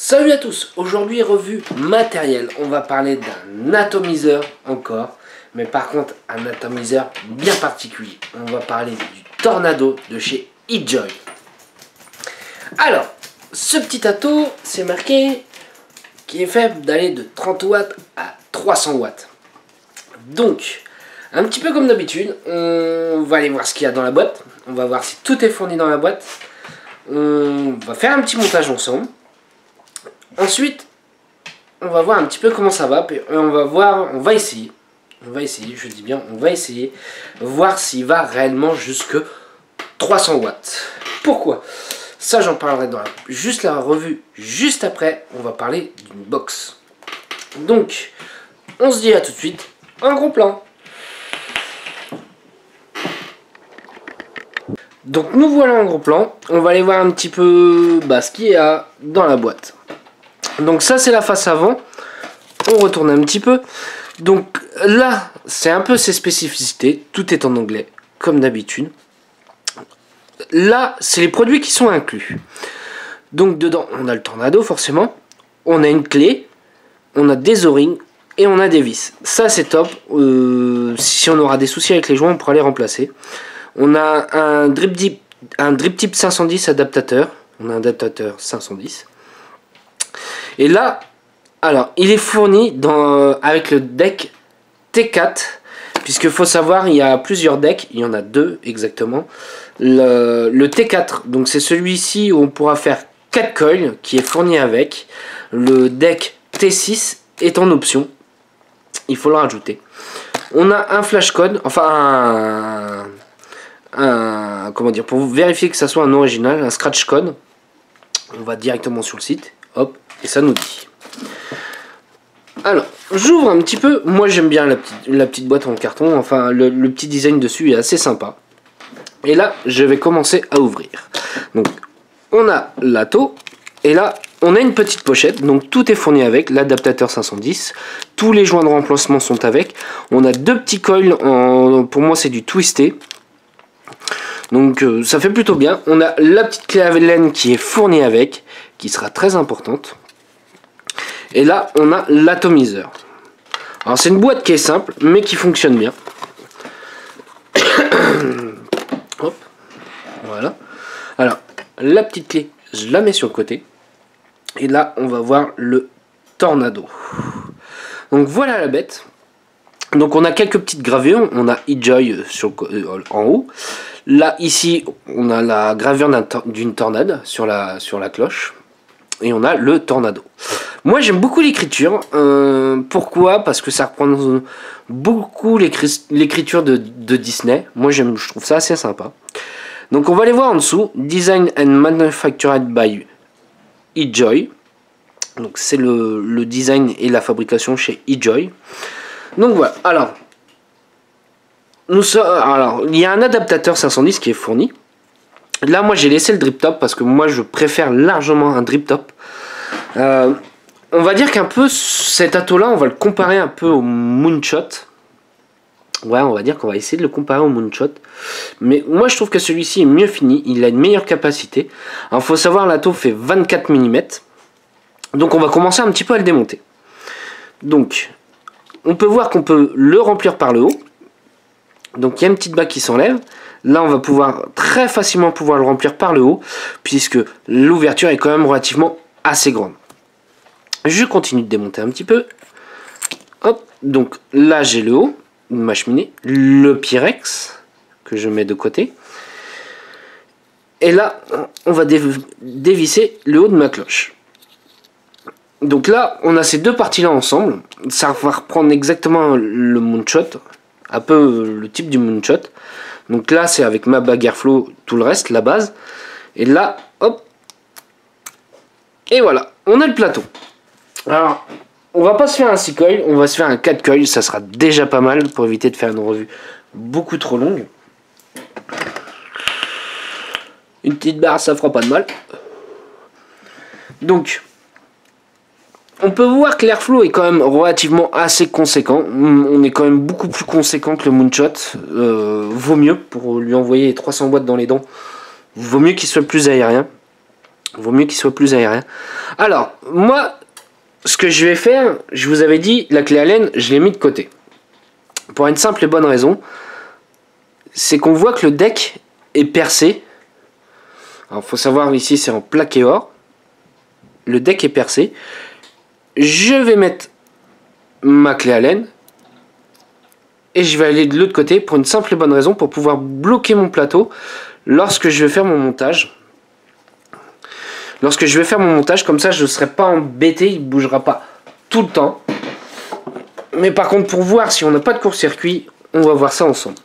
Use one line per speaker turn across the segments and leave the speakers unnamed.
Salut à tous, aujourd'hui revue matériel, on va parler d'un atomiseur encore, mais par contre un atomiseur bien particulier. On va parler du Tornado de chez eJoy. Alors, ce petit ato, c'est marqué qui est fait d'aller de 30 watts à 300 watts. Donc, un petit peu comme d'habitude, on va aller voir ce qu'il y a dans la boîte, on va voir si tout est fourni dans la boîte, on va faire un petit montage ensemble. Ensuite, on va voir un petit peu comment ça va, puis on va essayer, je dis bien, on va essayer, voir s'il va réellement jusque 300 watts. Pourquoi? Ça, j'en parlerai dans la revue, juste après, on va parler d'une box. Donc, on se dit à tout de suite, un gros plan. Donc, nous voilà en gros plan, on va aller voir un petit peu ce qu'il y a dans la boîte. Donc ça c'est la face avant, on retourne un petit peu. Donc là c'est un peu ses spécificités, tout est en anglais comme d'habitude. Là c'est les produits qui sont inclus. Donc dedans on a le Tornado forcément, on a une clé, on a des O-rings et on a des vis. Ça c'est top, si on aura des soucis avec les joints on pourra les remplacer. On a un drip tip 510 adaptateur, on a un adaptateur 510. Et là, alors, il est fourni avec le deck T4, puisqu'il faut savoir, il y a plusieurs decks, il y en a deux exactement. Le T4, donc c'est celui-ci où on pourra faire 4 coils, qui est fourni avec. Le deck T6 est en option, il faut le rajouter. On a un flash code, enfin comment dire, pour vérifier que ça soit un original, un scratch code. On va directement sur le site, hop. Et ça nous dit. Alors, j'ouvre un petit peu. Moi, j'aime bien la petite boîte en carton. Enfin, le petit design dessus est assez sympa. Et là, je vais commencer à ouvrir. Donc, on a l'ATO. Et là, on a une petite pochette. Donc, tout est fourni avec. L'adaptateur 510. Tous les joints de remplacement sont avec. On a deux petits coils. Pour moi, c'est du twisté. Donc, ça fait plutôt bien. On a la petite clé à laine qui est fournie avec. Qui sera très importante. Et là, on a l'atomiseur. Alors, c'est une boîte qui est simple, mais qui fonctionne bien. Hop, voilà. Alors, la petite clé, je la mets sur le côté. Et là, on va voir le Tornado. Donc, voilà la bête. Donc, on a quelques petites gravures. On a eJoy en haut. Là, ici, on a la gravure d'une tornade sur la cloche. Et on a le Tornado. Moi j'aime beaucoup l'écriture. Pourquoi? Parce que ça reprend beaucoup l'écriture de Disney. Moi je trouve ça assez sympa. Donc on va aller voir en dessous. Design and Manufactured by eJoy. Donc c'est le design et la fabrication chez eJoy. Donc voilà. Alors il y a un adaptateur 510 qui est fourni. Là, moi, j'ai laissé le drip top parce que moi, je préfère largement un drip top. On va dire qu'un peu, cet ato-là, on va le comparer un peu au Moonshot. Ouais, on va dire qu'on va essayer de le comparer au Moonshot. Mais moi, je trouve que celui-ci est mieux fini. Il a une meilleure capacité. Alors, il faut savoir, l'ato fait 24 mm. Donc, on va commencer un petit peu à le démonter. Donc, on peut voir qu'on peut le remplir par le haut. Donc, il y a une petite bague qui s'enlève. Là, on va pouvoir très facilement le remplir par le haut, puisque l'ouverture est quand même relativement assez grande. Je continue de démonter un petit peu. Hop, donc là, j'ai le haut de ma cheminée, le Pyrex, que je mets de côté. Et là, on va dévisser le haut de ma cloche. Donc là, on a ces deux parties-là ensemble. Ça va reprendre exactement le Moonshot, un peu le type du Moonshot. Donc là, c'est avec ma bague Airflow, tout le reste, la base. Et là, hop. Et voilà, on a le plateau. Alors, on va pas se faire un 6 coils, on va se faire un 4 coils. Ça sera déjà pas mal pour éviter de faire une revue beaucoup trop longue. Une petite barre, ça fera pas de mal. Donc, on peut voir que l'airflow est quand même relativement assez conséquent. On est quand même beaucoup plus conséquent que le Moonshot. Vaut mieux, pour lui envoyer 300 watts dans les dents, vaut mieux qu'il soit plus aérien. Vaut mieux qu'il soit plus aérien. Alors, moi, ce que je vais faire, je vous avais dit, la clé Allen, je l'ai mis de côté. Pour une simple et bonne raison, c'est qu'on voit que le deck est percé. Alors, faut savoir, ici, c'est en plaqué or. Le deck est percé. Je vais mettre ma clé Allen. Et je vais aller de l'autre côté pour une simple et bonne raison, pour pouvoir bloquer mon plateau lorsque je vais faire mon montage. Lorsque je vais faire mon montage, comme ça je ne serai pas embêté, il ne bougera pas tout le temps. Mais par contre, pour voir si on n'a pas de court-circuit, on va voir ça ensemble.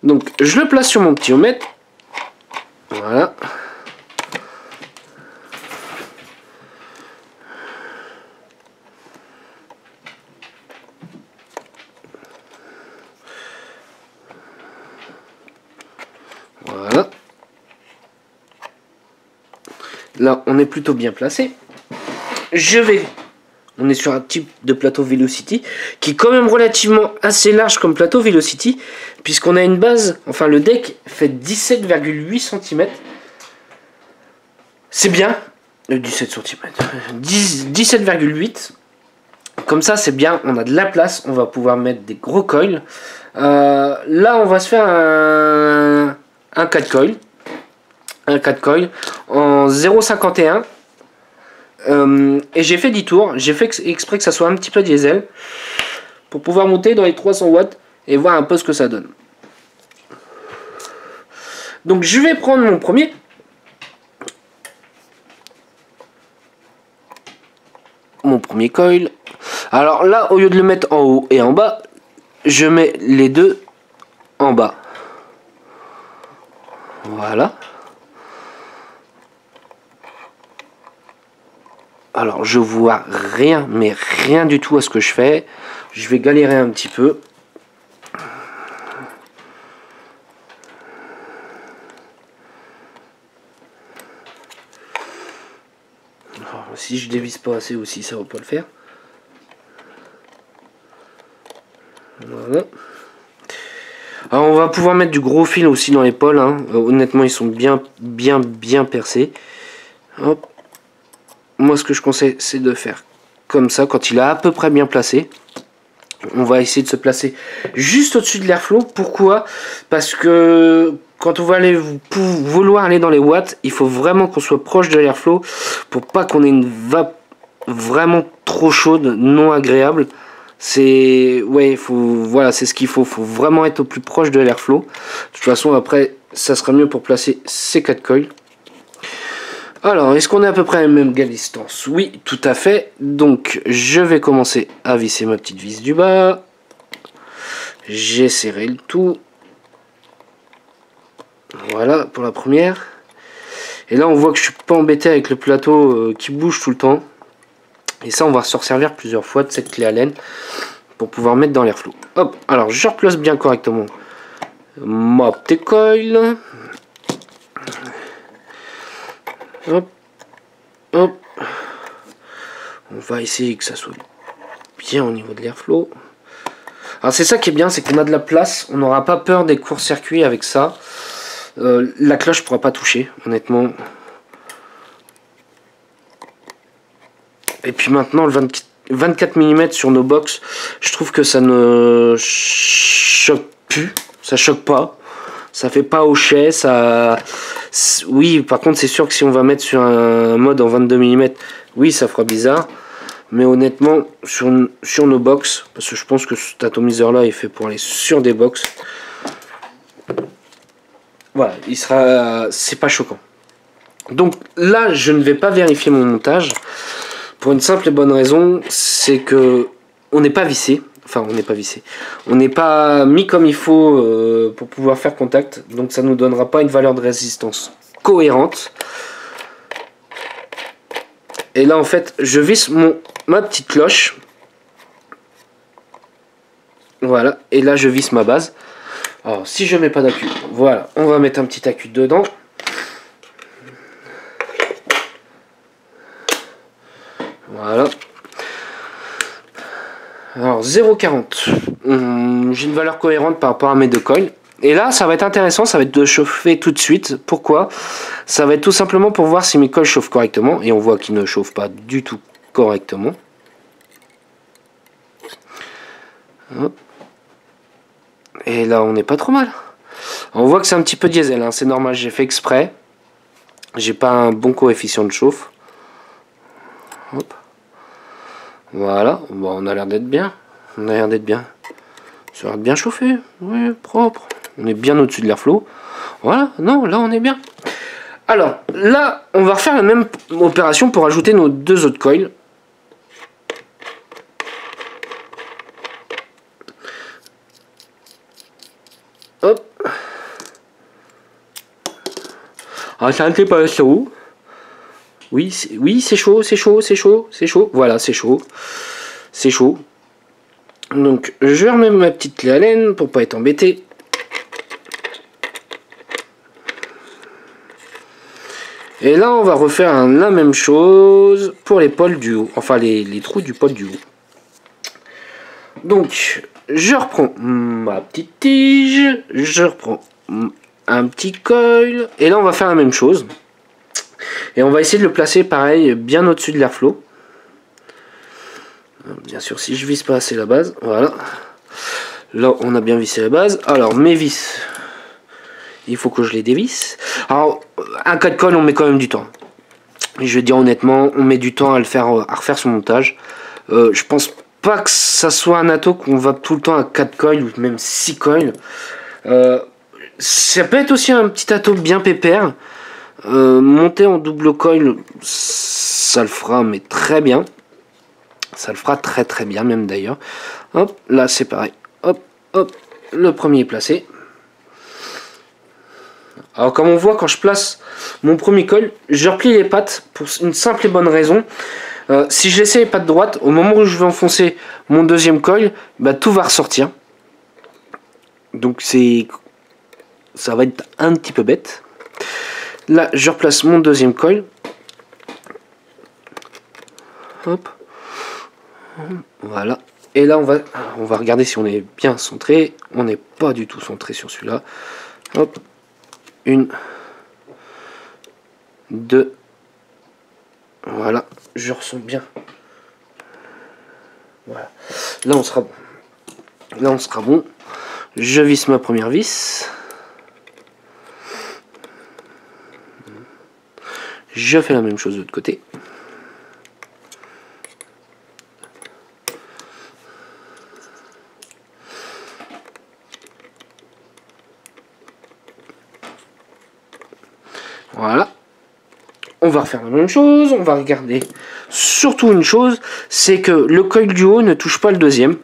Donc je le place sur mon petit ohmmètre. Voilà. Voilà. Là, on est plutôt bien placé. On est sur un type de plateau Velocity qui est quand même relativement assez large comme plateau Velocity, puisqu'on a une base, enfin le deck fait 17,8 cm. C'est bien. 17 cm. 17,8. Comme ça, c'est bien. On a de la place. On va pouvoir mettre des gros coils. Là, on va se faire un 4 coil. Un 4 coil en 0,51. Et j'ai fait 10 tours. J'ai fait exprès que ça soit un petit peu diesel pour pouvoir monter dans les 300 watts et voir un peu ce que ça donne. Donc je vais prendre mon premier. Mon premier coil. Alors là, au lieu de le mettre en haut et en bas, je mets les deux en bas. Voilà. Alors je vois rien, mais rien du tout à ce que je fais. Je vais galérer un petit peu. Alors, si je dévisse pas assez aussi, ça va pas le faire. Voilà. Alors on va pouvoir mettre du gros fil aussi dans l'épaule. Hein. Honnêtement, ils sont bien percés. Hop. Moi, ce que je conseille, c'est de faire comme ça, quand il est à peu près bien placé. On va essayer de se placer juste au-dessus de l'airflow. Pourquoi? Parce que quand on va vouloir aller dans les watts, il faut vraiment qu'on soit proche de l'airflow pour pas qu'on ait une vape vraiment trop chaude, non agréable. C'est voilà, c'est ce qu'il faut. Faut vraiment être au plus proche de l'airflow. De toute façon, après, ça sera mieux pour placer ces 4 coils. Alors, est-ce qu'on est à peu près à la même distance? Oui, tout à fait. Donc, je vais commencer à visser ma petite vis du bas. J'ai serré le tout. Voilà, pour la première. Et là, on voit que je suis pas embêté avec le plateau qui bouge tout le temps. Et ça, on va se resservir plusieurs fois de cette clé Allen pour pouvoir mettre dans l'airflow. Hop, alors je replace bien correctement ma petite coil. Hop, hop. On va essayer que ça soit bien au niveau de l'airflow. Alors c'est ça qui est bien, c'est qu'on a de la place. On n'aura pas peur des courts-circuits avec ça. La cloche ne pourra pas toucher, honnêtement. Et puis maintenant, le 24 mm sur nos box, je trouve que ça ne choque plus. Ça choque pas. Ça fait pas hochet. Ça... Oui, par contre, c'est sûr que si on va mettre sur un mode en 22 mm, oui, ça fera bizarre. Mais honnêtement, sur nos box, parce que je pense que cet atomiseur là est fait pour aller sur des box. Voilà, c'est pas choquant. Donc là, je ne vais pas vérifier mon montage. Pour une simple et bonne raison, c'est que on n'est pas vissé. Enfin, on n'est pas vissé. On n'est pas mis comme il faut pour pouvoir faire contact. Donc ça ne nous donnera pas une valeur de résistance cohérente. Et là, en fait, je visse ma petite cloche. Voilà. Et là, je visse ma base. Alors, si je mets pas d'accu, voilà. On va mettre un petit accu dedans. Voilà. Alors 0,40. J'ai une valeur cohérente par rapport à mes deux coils. Et là, ça va être intéressant, ça va être de chauffer tout de suite. Pourquoi? Ça va être tout simplement pour voir si mes coils chauffent correctement. Et on voit qu'ils ne chauffent pas du tout correctement. Hop. Et là, on n'est pas trop mal. On voit que c'est un petit peu diesel, hein. C'est normal, j'ai fait exprès. J'ai pas un bon coefficient de chauffe. Hop. Voilà, bon, on a l'air d'être bien. On a l'air d'être bien. Ça a l'air de bien chauffer. Oui, propre. On est bien au-dessus de l'airflow. Voilà, non, là on est bien. Alors, là, on va refaire la même opération pour ajouter nos deux autres coils. Hop. Ah, c'est un petit peu chaud. Oui, c'est chaud, c'est chaud, c'est chaud, c'est chaud. Voilà, c'est chaud. C'est chaud. Donc, je remets ma petite clé Allen pour pas être embêté. Et là, on va refaire la même chose pour les pôles du haut. Enfin, les trous du pôle du haut. Donc, je reprends ma petite tige. Je reprends un petit coil. Et là, on va faire la même chose. Et on va essayer de le placer, pareil, bien au-dessus de l'airflow. Bien sûr, si je visse pas assez la base. Voilà. Là, on a bien vissé la base. Alors, mes vis... Il faut que je les dévisse. Alors, un cas de colle, on met quand même du temps. Je vais dire honnêtement, on met du temps à refaire son montage. Je pense pas que ça soit un ato qu'on va tout le temps à 4 coils ou même 6 coils. Ça peut être aussi un petit ato bien pépère. Monter en double coil, ça le fera mais très bien. Ça le fera très très bien même d'ailleurs. Hop, là c'est pareil. Hop, hop, le premier est placé. Alors comme on voit, quand je place mon premier coil, je replie les pattes pour une simple et bonne raison. Si je laissais les pattes droites, au moment où je vais enfoncer mon deuxième coil, bah, tout va ressortir. Donc ça va être un petit peu bête. Là, je replace mon deuxième coil. Hop. Voilà. Et là, on va regarder si on est bien centré. On n'est pas du tout centré sur celui-là. Hop. 1, 2, voilà, je ressens bien. Voilà, là on sera bon. Là on sera bon. Je visse ma première vis. Je fais la même chose de l'autre côté. Voilà. On va refaire la même chose. On va regarder surtout une chose, c'est que le coil du haut ne touche pas le deuxième.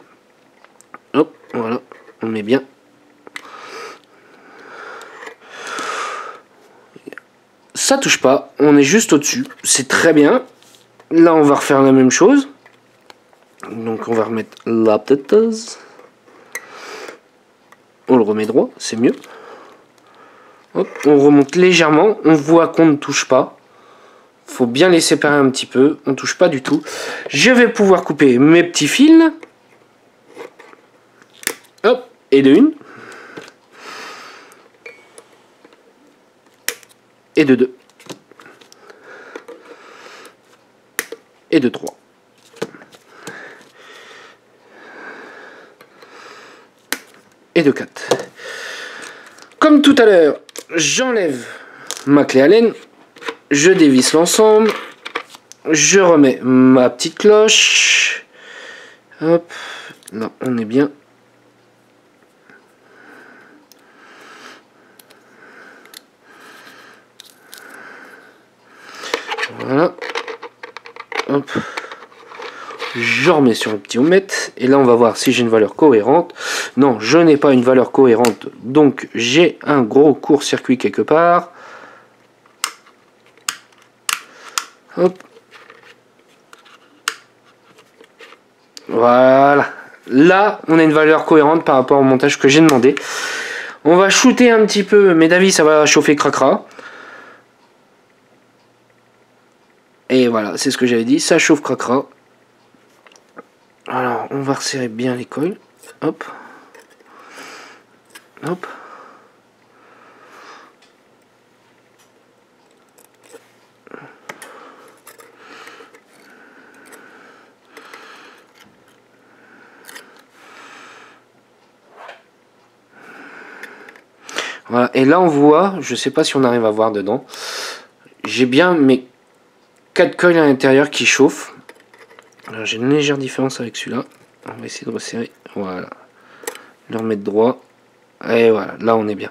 Hop, voilà. On met bien. Ça touche pas. On est juste au-dessus. C'est très bien. Là, on va refaire la même chose. Donc, on va remettre la têteuse. On le remet droit. C'est mieux. Hop, on remonte légèrement, on voit qu'on ne touche pas. Faut bien les séparer un petit peu, on ne touche pas du tout. Je vais pouvoir couper mes petits fils. Hop, et de 1. Et de 2. Et de 3. Et de 4. Comme tout à l'heure, j'enlève ma clé Allen, je dévisse l'ensemble, je remets ma petite cloche, hop, là on est bien. Voilà, hop, je remets sur le petit oumètre, et là on va voir si j'ai une valeur cohérente. Non, je n'ai pas une valeur cohérente, donc j'ai un gros court-circuit quelque part. Hop. Voilà. Là, on a une valeur cohérente par rapport au montage que j'ai demandé. On va shooter un petit peu, mais d'avis, ça va chauffer cracra. Et voilà, c'est ce que j'avais dit, ça chauffe cracra. Alors, on va resserrer bien les coils. Hop. Hop. Voilà. Et là on voit, je sais pas si on arrive à voir dedans, j'ai bien mes 4 coils à l'intérieur qui chauffent. Alors j'ai une légère différence avec celui-là. On va essayer de resserrer. Voilà. Le remettre droit. Et voilà, là on est bien.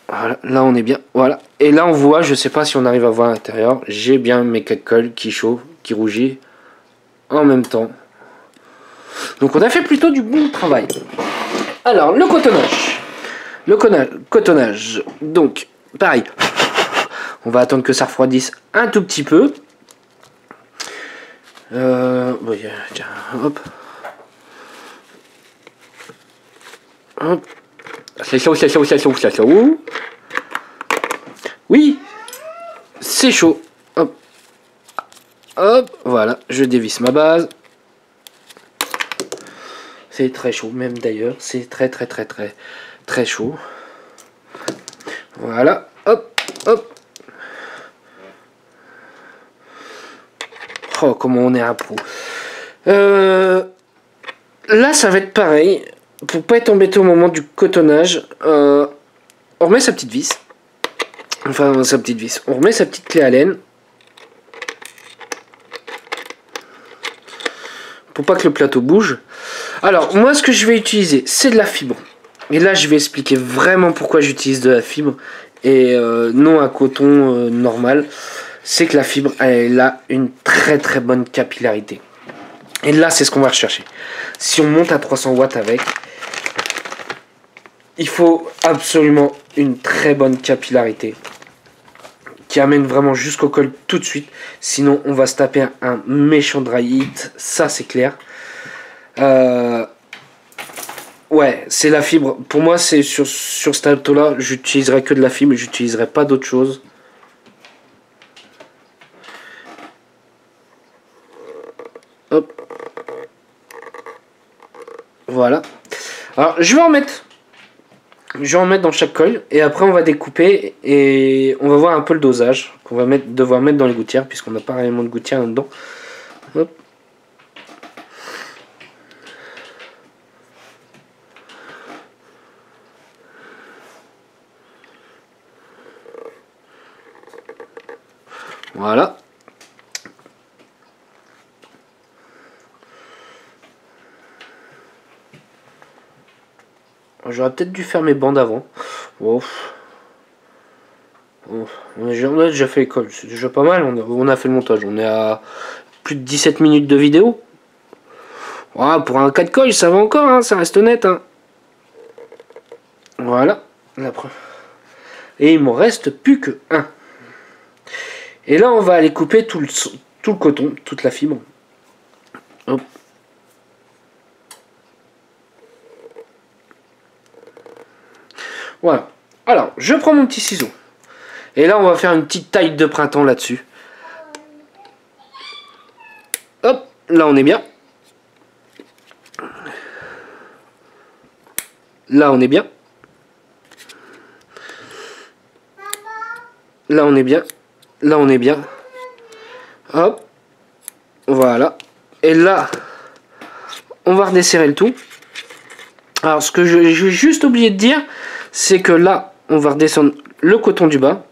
Voilà, là on est bien. Voilà. Et là on voit, je sais pas si on arrive à voir à l'intérieur, j'ai bien mes 4 coils qui chauffent, qui rougissent en même temps. Donc on a fait plutôt du bon travail. Alors le cotonnage. Le cotonnage. Donc pareil. On va attendre que ça refroidisse un tout petit peu. Bon, tiens, hop. Hop. C'est chaud, c'est chaud, c'est chaud, c'est chaud. Oui, c'est chaud. Hop. Hop, voilà, je dévisse ma base. C'est très chaud, même d'ailleurs. C'est très chaud. Voilà, hop, hop. Oh, comment on est un pro. Là, ça va être pareil. Pour pas être embêté au moment du cotonnage, on remet sa petite vis. Enfin, sa petite vis. On remet sa petite clé à laine. Pour pas que le plateau bouge. Alors, moi, ce que je vais utiliser, c'est de la fibre. Et là, je vais expliquer vraiment pourquoi j'utilise de la fibre. Et non un coton normal. C'est que la fibre, elle a une très bonne capillarité. Et là, c'est ce qu'on va rechercher. Si on monte à 300 watts avec, il faut absolument une très bonne capillarité qui amène vraiment jusqu'au col tout de suite. Sinon, on va se taper un méchant dry heat. Ça, c'est clair. Ouais, c'est la fibre. Pour moi, c'est sur cet auto-là, j'utiliserai que de la fibre. J'utiliserai pas d'autre chose. Hop. Voilà. Alors, je vais en mettre. Je vais en mettre dans chaque coil. Et après, on va découper. Et on va voir un peu le dosage qu'on va devoir mettre dans les gouttières. Puisqu'on n'a pas réellement de gouttières là-dedans. Hop. Voilà. J'aurais peut-être dû faire mes bandes avant. Oh. Oh. On a déjà fait l'école, c'est déjà pas mal. On a fait le montage. On est à plus de 17 minutes de vidéo. Oh, pour un 4 coils, ça va encore, hein, ça reste honnête. Hein. Voilà. Et il m'en reste plus que un. Et là, on va aller couper tout le coton, toute la fibre. Hop. Voilà. Alors, je prends mon petit ciseau. Et là, on va faire une petite taille de printemps là-dessus. Hop, là, on est bien. Là, on est bien. Là, on est bien. Là, on est bien. Hop. Voilà. Et là, on va redesserrer le tout. Alors, ce que j'ai juste oublié de dire, c'est que là, on va redescendre le coton du bas.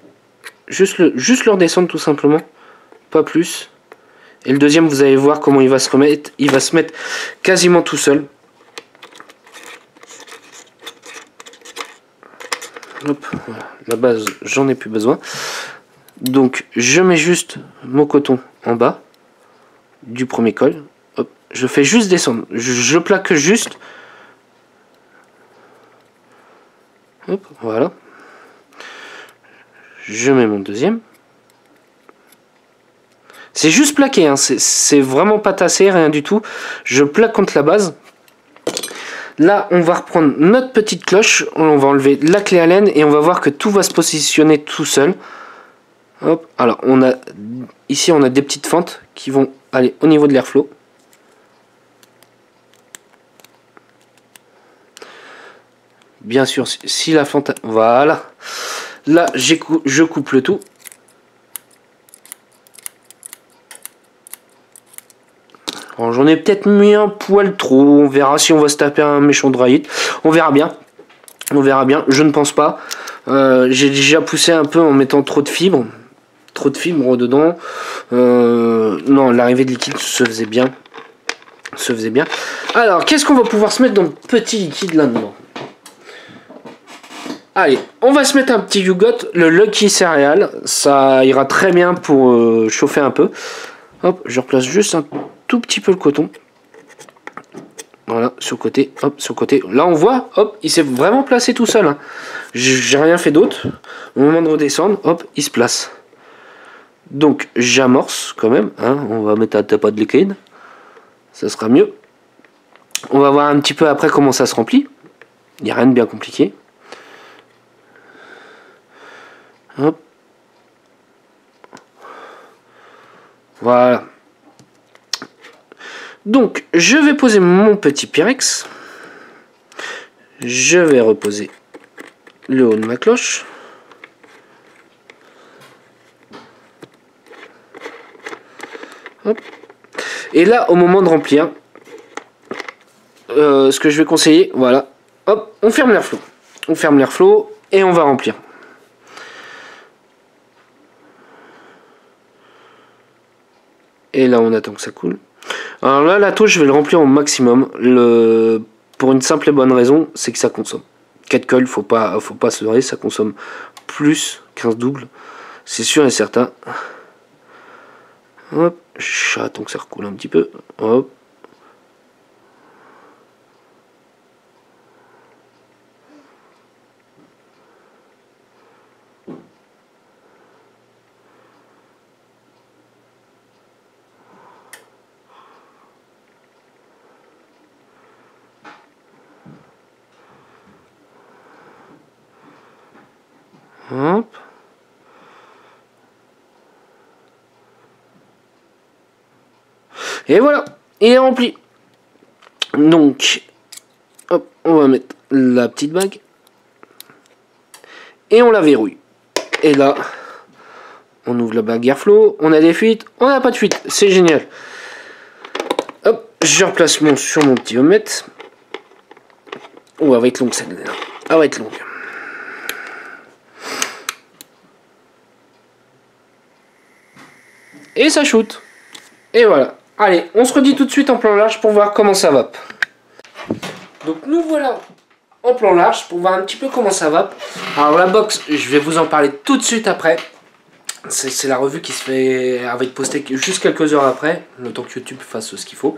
Juste le redescendre tout simplement. Pas plus. Et le deuxième, vous allez voir comment il va se remettre. Il va se mettre quasiment tout seul. Hop, voilà. La base, j'en ai plus besoin. Donc, je mets juste mon coton en bas du premier col. Hop, je fais juste descendre. Je plaque juste. Hop, voilà. Je mets mon deuxième. C'est juste plaqué, hein. C'est vraiment pas tassé, rien du tout. Je plaque contre la base. Là, on va reprendre notre petite cloche. On va enlever la clé à laine et on va voir que tout va se positionner tout seul. Hop. Alors, ici, on a des petites fentes qui vont aller au niveau de l'airflow. Bien sûr, si la fente... Voilà. Là, je coupe le tout. J'en ai peut-être mis un poil trop. On verra si on va se taper un méchant dry heat. On verra bien. On verra bien, je ne pense pas. J'ai déjà poussé un peu en mettant trop de fibres. Trop de fibres dedans. Non, l'arrivée de liquide se faisait bien. Alors, qu'est-ce qu'on va pouvoir se mettre dans le petit liquide là-dedans? Allez, on va se mettre un petit Yougot, le Lucky Céréales. Ça ira très bien pour chauffer un peu. Hop, je replace juste un tout petit peu le coton. Voilà, sur le côté, hop, sur le côté. Là, on voit, hop, il s'est vraiment placé tout seul. Hein. J'ai rien fait d'autre. Au moment de redescendre, hop, il se place. Donc, j'amorce quand même. Hein. On va mettre un tapas de liquide. Ça sera mieux. On va voir un petit peu après comment ça se remplit. Il n'y a rien de bien compliqué. Hop. Voilà. Donc, je vais poser mon petit Pyrex. Je vais reposer le haut de ma cloche. Hop. Et là, au moment de remplir, ce que je vais conseiller, voilà, hop, on ferme l'airflow. On ferme l'airflow et on va remplir. Et là, on attend que ça coule. Alors là, la touche, je vais le remplir au maximum. Pour une simple et bonne raison, c'est que ça consomme. 4 cols, faut pas se leurrer, ça consomme plus qu'un double. C'est sûr et certain. Hop, j'attends que ça recoule un petit peu. Hop. Hop. Et voilà, il est rempli. Donc, hop, on va mettre la petite bague. Et on la verrouille. Et là, on ouvre la bague Airflow. On a des fuites, on n'a pas de fuite. C'est génial. Hop, je replace sur mon petit omelette. Oh, elle va être longue celle-là. Elle va être longue. Et ça shoot. Et voilà. Allez, on se redit tout de suite en plan large pour voir comment ça va. Donc nous voilà en plan large pour voir un petit peu comment ça va. Alors la box, je vais vous en parler tout de suite après. C'est la revue qui se fait, elle va être postée juste quelques heures après, le temps que YouTube fasse ce qu'il faut.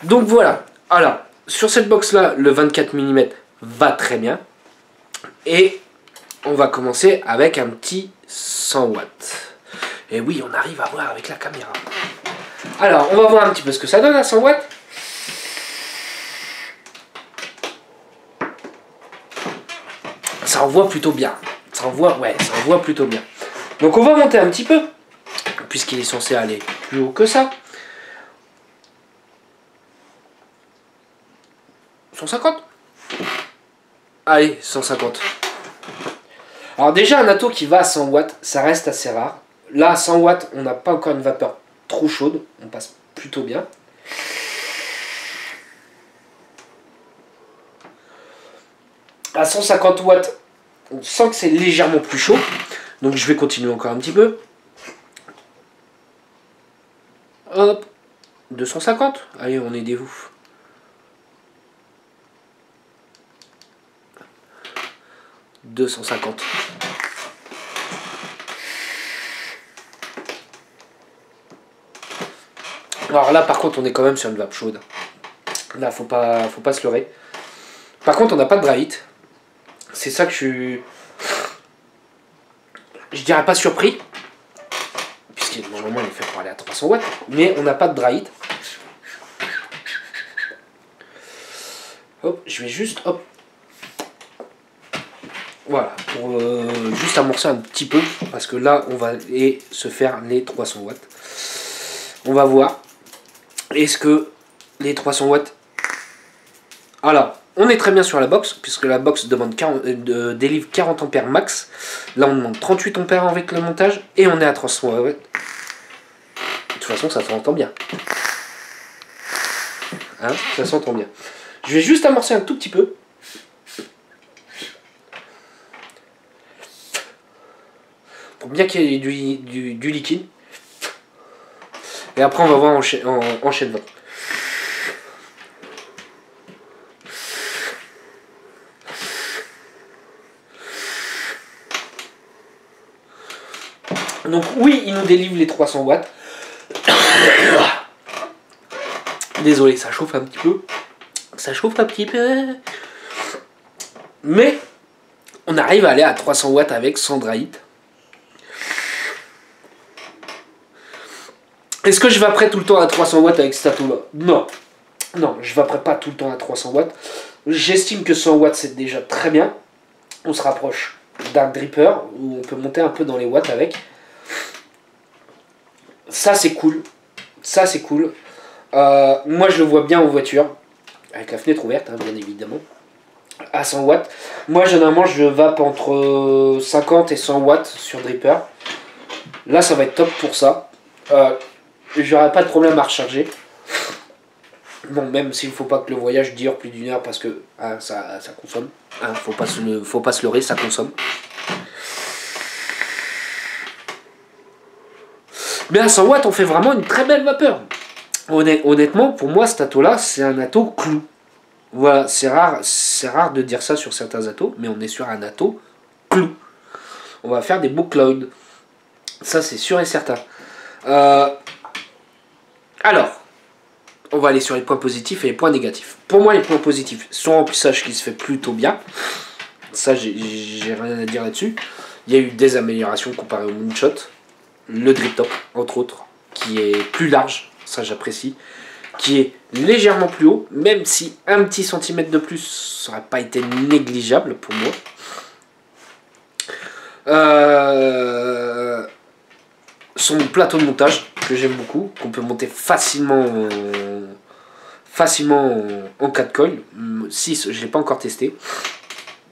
Donc voilà. Alors, sur cette box là, le 24 mm va très bien. Et on va commencer avec un petit 100 watts. Et oui, on arrive à voir avec la caméra. Alors, on va voir un petit peu ce que ça donne à 100 watts. Ça envoie plutôt bien. Ça envoie plutôt bien. Donc on va monter un petit peu, puisqu'il est censé aller plus haut que ça. 150. Allez, 150. Alors déjà, un atto qui va à 100 watts, ça reste assez rare. Là, à 100 watts, on n'a pas encore une vapeur trop chaude. On passe plutôt bien. À 150 watts, on sent que c'est légèrement plus chaud. Donc je vais continuer encore un petit peu. Hop. 250. Allez, on aidez-vous. 250. Alors là, par contre, on est quand même sur une vape chaude. Là, faut pas se leurrer. Par contre, on n'a pas de dry heat. C'est ça que je dirais pas surpris. Puisque normalement, il est fait pour aller à 300 watts. Mais on n'a pas de dry heat. Hop, je vais juste, hop. Voilà, pour juste amorcer un petit peu. Parce que là, on va se faire les 300 watts. On va voir. Est-ce que les 300 watts... Alors, on est très bien sur la box, puisque la box demande délivre 40 ampères max. Là, on demande 38 ampères avec le montage, et on est à 300 watts. De toute façon, ça s'entend bien. Hein, ça s'entend bien. Je vais juste amorcer un tout petit peu. bien qu'il y ait du liquide. Et après on va voir en chaîne. Donc oui, il nous délivre les 300 watts. Désolé, ça chauffe un petit peu. Ça chauffe un petit peu. Mais on arrive à aller à 300 watts avec sans dry heat. Est-ce que je vaperai tout le temps à 300 watts avec cet atout là? Non. Non, je vaperai pas tout le temps à 300 watts. J'estime que 100 watts c'est déjà très bien. On se rapproche d'un dripper où on peut monter un peu dans les watts avec. Ça c'est cool. Ça c'est cool. Moi je le vois bien en voiture. Avec la fenêtre ouverte, hein, bien évidemment. À 100 watts. Moi généralement je vape entre 50 et 100 watts sur dripper. Là ça va être top pour ça. J'aurai pas de problème à recharger. Bon, même s'il ne faut pas que le voyage dure plus d'1 heure parce que hein, ça consomme. Hein, faut pas se leurrer, ça consomme. Mais à 100 watts, on fait vraiment une très belle vapeur. Honnêtement, pour moi, cet atout-là, c'est un atout clou. Voilà, c'est rare de dire ça sur certains atos, mais on est sur un atout clou. On va faire des beaux clouds. Ça, c'est sûr et certain. Alors, on va aller sur les points positifs et les points négatifs. Pour moi, les points positifs, son remplissage qui se fait plutôt bien. Ça, j'ai rien à dire là-dessus. Il y a eu des améliorations comparé au Moonshot. Le drip top, entre autres, qui est plus large, ça j'apprécie. Qui est légèrement plus haut, même si un petit centimètre de plus, ça n'aurait pas été négligeable pour moi. Son plateau de montage, que j'aime beaucoup, qu'on peut monter facilement en 4 coils. 6, je ne l'ai pas encore testé,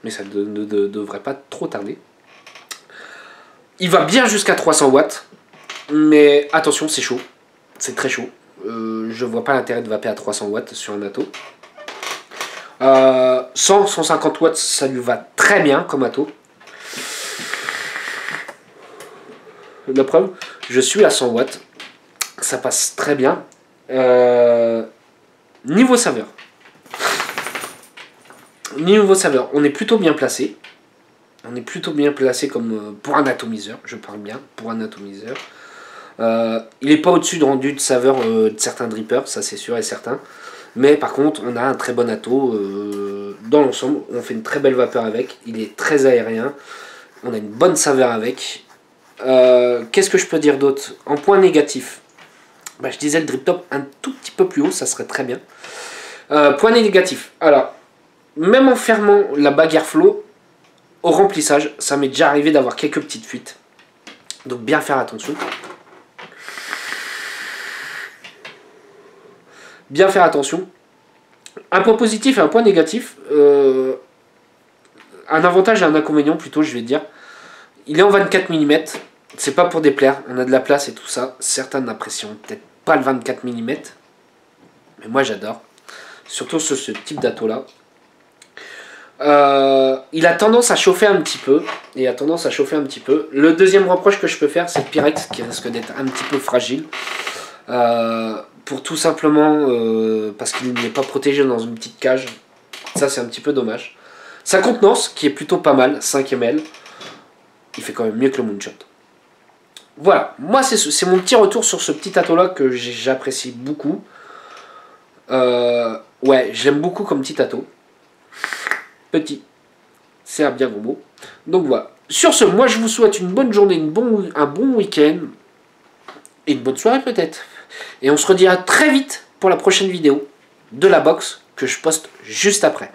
mais ça ne devrait pas trop tarder. Il va bien jusqu'à 300 watts, mais attention, c'est chaud, c'est très chaud. Je vois pas l'intérêt de vaper à 300 watts sur un ato. 150 watts, ça lui va très bien comme ato. La preuve, je suis à 100 watts, ça passe très bien. Niveau saveur, on est plutôt bien placé. On est plutôt bien placé comme pour un atomiseur, je parle bien, pour un atomiseur. Il n'est pas au-dessus de rendu de saveur de certains drippers, ça c'est sûr et certain. Mais par contre, on a un très bon ato dans l'ensemble. On fait une très belle vapeur avec. Il est très aérien. On a une bonne saveur avec. Qu'est-ce que je peux dire d'autre? En point négatif, je disais le drip top un tout petit peu plus haut, ça serait très bien. Point négatif, alors, même en fermant la bague airflow, au remplissage, ça m'est déjà arrivé d'avoir quelques petites fuites. Donc bien faire attention. Bien faire attention. Un point positif et un point négatif. Un avantage et un inconvénient plutôt, je vais dire. Il est en 24 mm. C'est pas pour déplaire. On a de la place et tout ça. Certains n'apprécient peut-être pas le 24 mm. Mais moi j'adore. Surtout sur ce type d'ato là. Il a tendance à chauffer un petit peu. Le deuxième reproche que je peux faire, c'est le Pyrex qui risque d'être un petit peu fragile. Pour tout simplement parce qu'il n'est pas protégé dans une petite cage. Ça c'est un petit peu dommage. Sa contenance qui est plutôt pas mal, 5 ml. Il fait quand même mieux que le Moonshot. Voilà, moi c'est mon petit retour sur ce petit ato là que j'apprécie beaucoup. Ouais, j'aime beaucoup comme petit ato. Petit, c'est un bien gros mot. Donc voilà. Sur ce, moi je vous souhaite une bonne journée, un bon week-end. Et une bonne soirée peut-être. Et on se redit à très vite pour la prochaine vidéo de la box que je poste juste après.